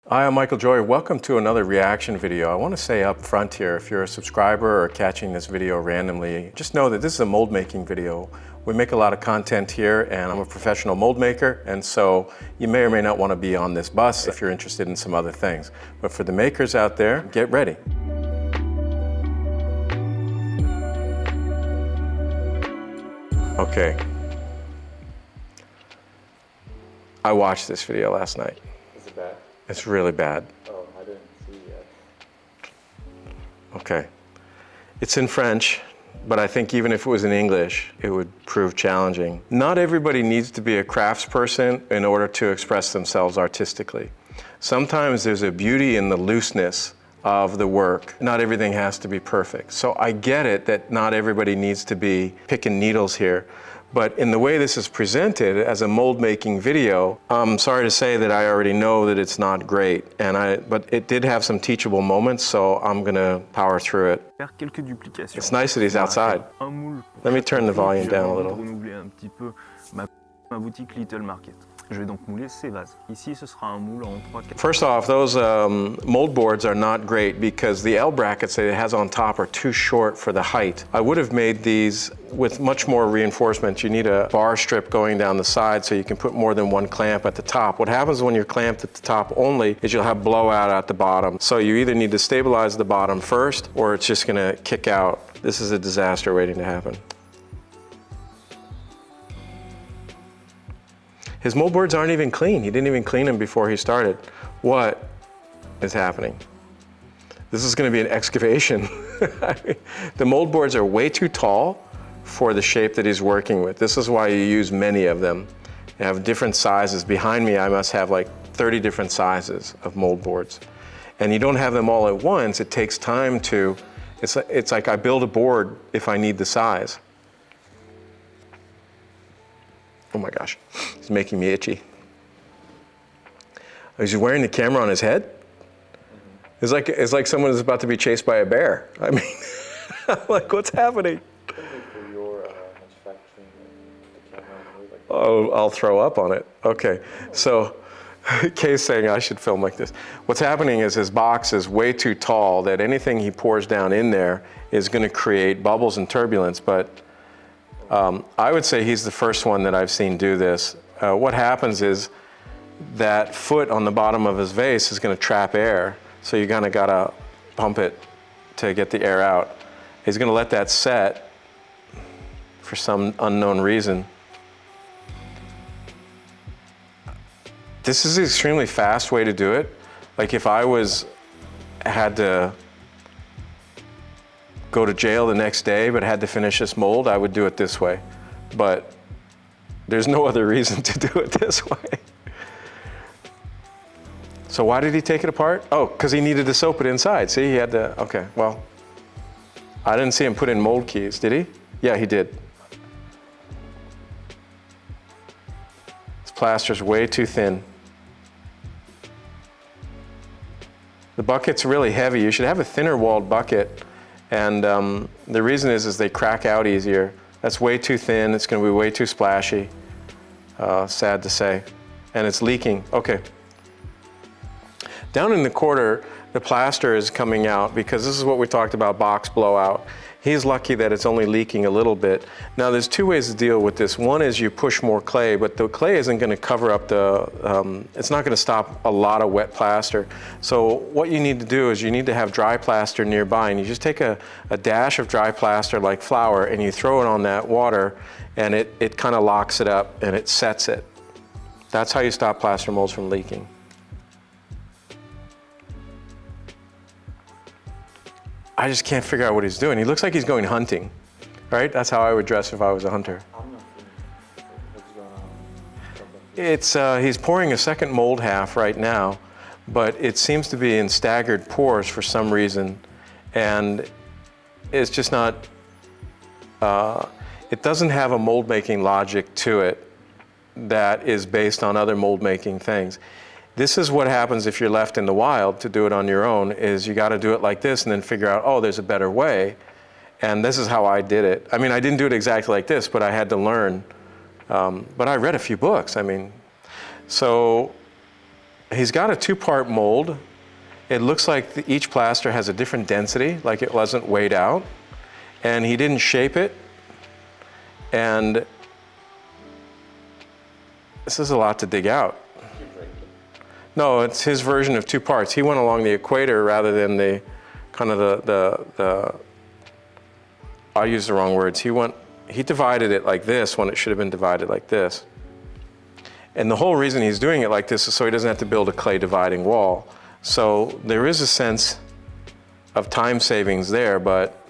Hi, I'm Michael Joy. Welcome to another reaction video. I want to say up front here, if you're a subscriber or catching this video randomly, just know that this is a mold making video. We make a lot of content here and I'm a professional mold maker, and so you may or may not want to be on this bus if you're interested in some other things. But for the makers out there, get ready. Okay. I watched this video last night. Is it bad? It's really bad. Oh, I didn't see yet. Okay. It's in French, but I think even if it was in English, it would prove challenging. Not everybody needs to be a craftsperson in order to express themselves artistically. Sometimes there's a beauty in the looseness of the work. Not everything has to be perfect. So I get it that not everybody needs to be picking needles here. But in the way this is presented as a mold making video, I'm sorry to say that I already know that it's not great. But it did have some teachable moments, so I'm gonna power through it. It's nice that he's outside. Let me turn the volume down a little. Je vais donc mouler ces vases. Ici, ce sera un moule en 3-4. First off, those mold boards are not great because the L brackets that it has on top are too short for the height. I would have made these with much more reinforcement. You need a bar strip going down the side so you can put more than one clamp at the top. What happens when you're clamped at the top only is you'll have blowout at the bottom. So you either need to stabilize the bottom first or it's just gonna kick out. This is a disaster waiting to happen. His mold boards aren't even clean. He didn't even clean them before he started. What is happening? This is going to be an excavation. The mold boards are way too tall for the shape that he's working with. This is why you use many of them. They have different sizes. Behind me, I must have like 30 different sizes of mold boards. And you don't have them all at once. It takes time to, it's like I build a board if I need the size. Oh my gosh, he's making me itchy. Is he wearing the camera on his head? It's like someone is about to be chased by a bear. I mean, like, what's happening? Oh, I'll throw up on it. Okay, so Kay's saying I should film like this. What's happening is his box is way too tall that anything he pours down in there is gonna create bubbles and turbulence, but I would say he's the first one that I've seen do this. What happens is that foot on the bottom of his vase is going to trap air, so you kind of got to pump it to get the air out. He's going to let that set for some unknown reason. This is an extremely fast way to do it. Like if I had to go to jail the next day but had to finish this mold, I would do it this way. But there's no other reason to do it this way. So why did he take it apart? Oh, because he needed to soap it inside. See, he had to, okay, well, I didn't see him put in mold keys, did he? Yeah, he did. This plaster's way too thin. The bucket's really heavy. You should have a thinner walled bucket. And the reason is they crack out easier. That's way too thin. It's going to be way too splashy. Sad to say. And it's leaking. Okay. Down in the corner, the plaster is coming out because this is what we talked about, box blowout. He's lucky that it's only leaking a little bit. Now there's two ways to deal with this. One is you push more clay, but the clay isn't going to cover up it's not going to stop a lot of wet plaster. So what you need to do is you need to have dry plaster nearby, and you just take a dash of dry plaster like flour and you throw it on that water, and it kind of locks it up and it sets it. That's how you stop plaster molds from leaking. I just can't figure out what he's doing. He looks like he's going hunting, right? That's how I would dress if I was a hunter. He's pouring a second mold half right now, but it seems to be in staggered pours for some reason. And it's just not, it doesn't have a mold making logic to it that is based on other mold making things. This is what happens if you're left in the wild to do it on your own, is you got to do it like this and then figure out, oh, there's a better way. And this is how I did it. I mean, I didn't do it exactly like this, but I had to learn. But I read a few books. I mean, so he's got a two-part mold. It looks like each plaster has a different density, like it wasn't weighed out. And he didn't shape it. And this is a lot to dig out. No, it's his version of two parts. He went along the equator rather than the kind of the I'll use the wrong words. He divided it like this when it should have been divided like this. And the whole reason he's doing it like this is so he doesn't have to build a clay dividing wall. So there is a sense of time savings there, but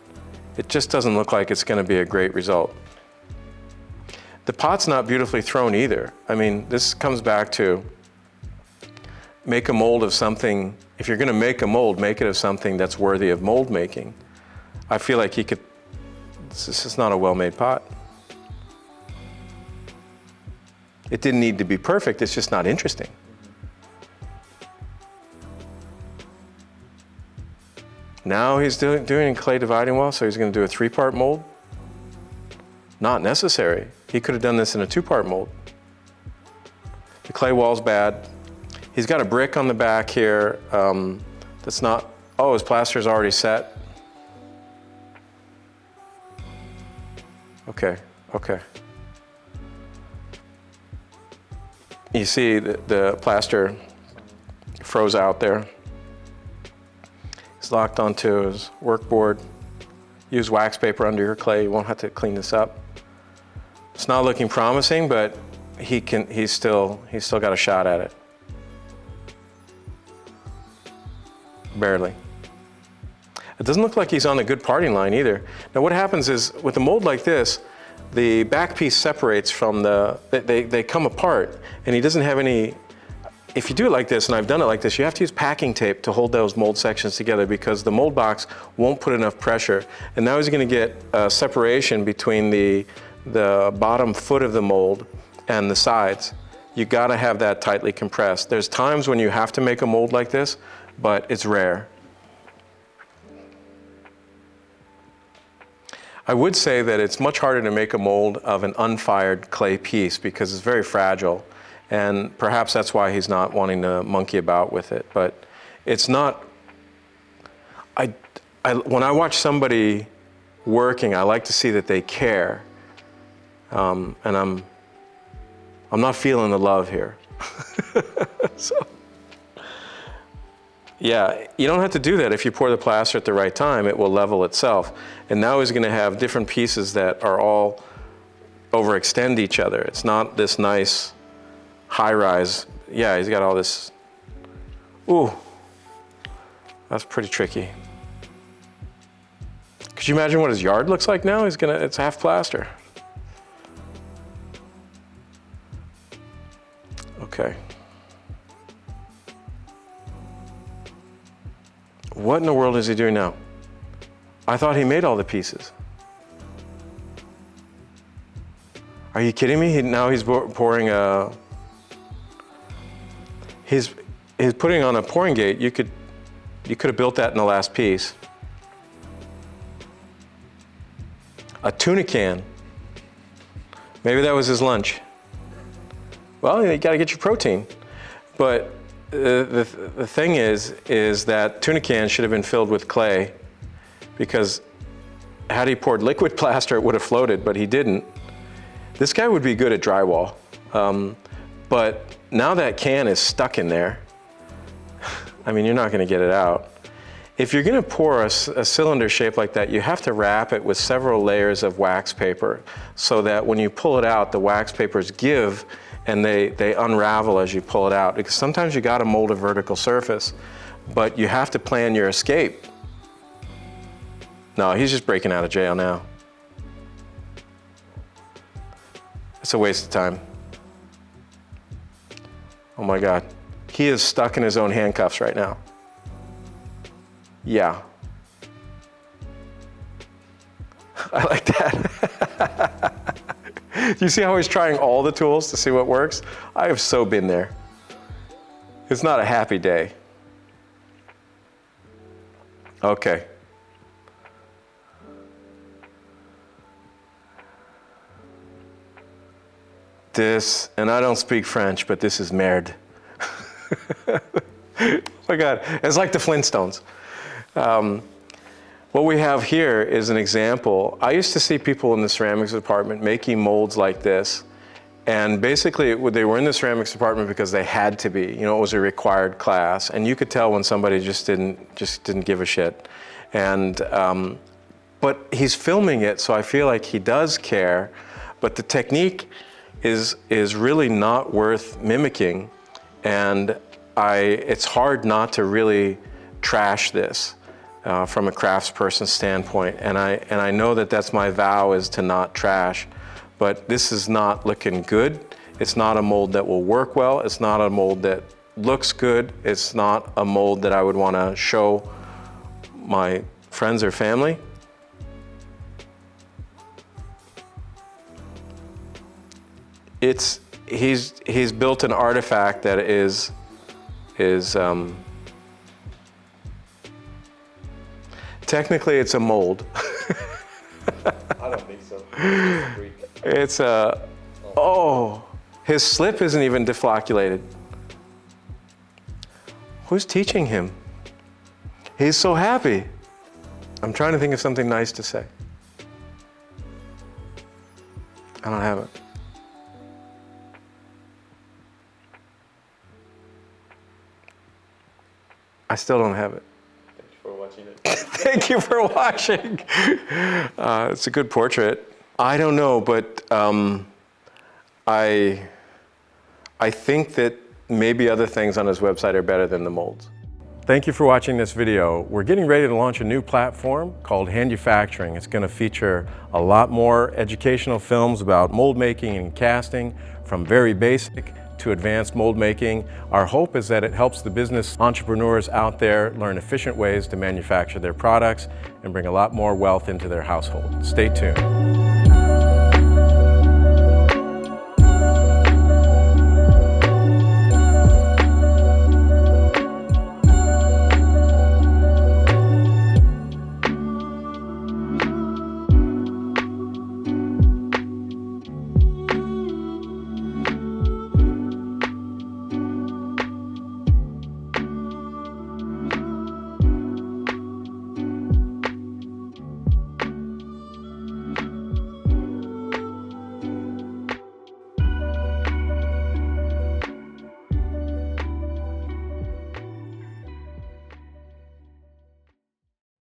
it just doesn't look like it's going to be a great result. The pot's not beautifully thrown either. I mean, this comes back to make a mold of something. If you're going to make a mold, make it of something that's worthy of mold making. I feel like this is not a well-made pot. It didn't need to be perfect, it's just not interesting. Now he's doing clay dividing wall, so he's going to do a three-part mold? Not necessary. He could have done this in a two-part mold. The clay wall's bad. He's got a brick on the back here that's not, oh, his plaster's already set. Okay. You see the plaster froze out there. It's locked onto his workboard. Use wax paper under your clay. You won't have to clean this up. It's not looking promising, but he's still got a shot at it. Barely. It doesn't look like he's on a good parting line either. Now what happens is with a mold like this, the back piece separates from they come apart, and he doesn't have any. If you do it like this, and I've done it like this, you have to use packing tape to hold those mold sections together because the mold box won't put enough pressure. And now he's going to get a separation between the bottom foot of the mold and the sides. You got to have that tightly compressed. There's times when you have to make a mold like this, but it's rare. I would say that it's much harder to make a mold of an unfired clay piece because it's very fragile. And perhaps that's why he's not wanting to monkey about with it. But it's not, when I watch somebody working, I like to see that they care. And I'm not feeling the love here. So, yeah, you don't have to do that. If you pour the plaster at the right time, it will level itself. And now he's going to have different pieces that are all overextend each other. It's not this nice high-rise. Yeah, he's got all this. Ooh, that's pretty tricky. Could you imagine what his yard looks like now? It's half plaster. Okay. What in the world is he doing now? I thought he made all the pieces. Are you kidding me? Now he's pouring a. He's putting on a pouring gate. You could have built that in the last piece. A tuna can. Maybe that was his lunch. Well, you got to get your protein. But the thing is that tuna can should have been filled with clay, because had he poured liquid plaster, it would have floated, but he didn't. This guy would be good at drywall. But now that can is stuck in there. I mean, you're not going to get it out. If you're going to pour a cylinder shape like that, you have to wrap it with several layers of wax paper so that when you pull it out, the wax papers give and they unravel as you pull it out. Because sometimes you got to mold a vertical surface, but you have to plan your escape. No, he's just breaking out of jail now. It's a waste of time. Oh my God. He is stuck in his own handcuffs right now. Yeah. I like that. Do you see how he's trying all the tools to see what works? I have so been there. It's not a happy day. Okay. This, and I don't speak French, but this is merde. Oh my God, it's like the Flintstones. What we have here is an example. I used to see people in the ceramics department making molds like this, and basically they were in the ceramics department because they had to be. You know, it was a required class, and you could tell when somebody just didn't give a shit. And but he's filming it, so I feel like he does care. But the technique is really not worth mimicking, and it's hard not to really trash this from a craftsperson standpoint. And I know that that's my vow, is to not trash. But this is not looking good. It's not a mold that will work well. It's not a mold that looks good. It's not a mold that I would want to show my friends or family. He's built an artifact that is technically it's a mold. I don't think so. It's his slip isn't even deflocculated. Who's teaching him? He's so happy. I'm trying to think of something nice to say. I don't have it. I still don't have it. Thank you for watching it. Thank you for watching. It's a good portrait. I don't know, but I think that maybe other things on his website are better than the molds. Thank you for watching this video. We're getting ready to launch a new platform called Handufacturing. It's going to feature a lot more educational films about mold making and casting, from very basic to advanced mold making. Our hope is that it helps the business entrepreneurs out there learn efficient ways to manufacture their products and bring a lot more wealth into their household. Stay tuned.